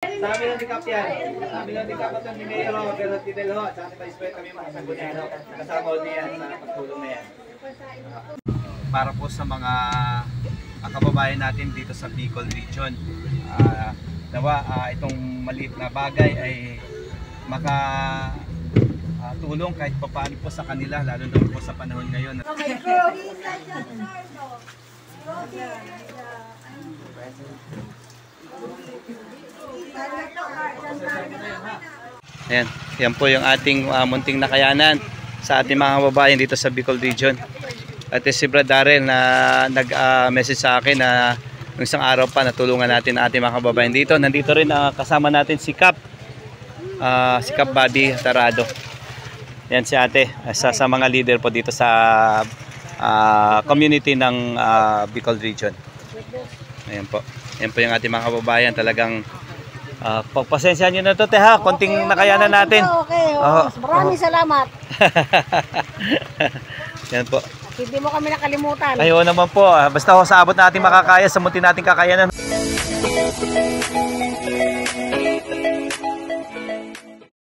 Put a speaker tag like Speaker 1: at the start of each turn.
Speaker 1: Sabi ng Dikap yan. Sabi ng Dikap at ni Mayor pero Tidel ho. At sa ating Vice President kami mga Sangguniano. Kasama ho niyan sa pagtulong na yan. Para po sa mga kababayan natin dito sa Bicol Region. Nawa itong maliit na bagay ay tulong kahit papaano po sa kanila, lalo na po sa panahon ngayon. Ayan, yan po yung ating munting nakayanan sa ating mga kababayan dito sa Bicol Region. At si Brad Darrell na nag-message sa akin na ng isang araw pa natulungan natin ang ating mga kababayan dito. Nandito rin kasama natin si Cap Bobby Tarado. Yan si ate, sa mga leader po dito sa community ng Bicol Region. Ayan po. Yan po yung ating mga kababayan. Talagang pagpasensya nyo na ito, ha. Konting nakayanan natin.
Speaker 2: Okay. Maraming salamat.
Speaker 1: Yan po.
Speaker 2: Hindi mo kami nakalimutan.
Speaker 1: Ayun naman po. Basta sa abot natin makakaya, sa munti natin kakayanan.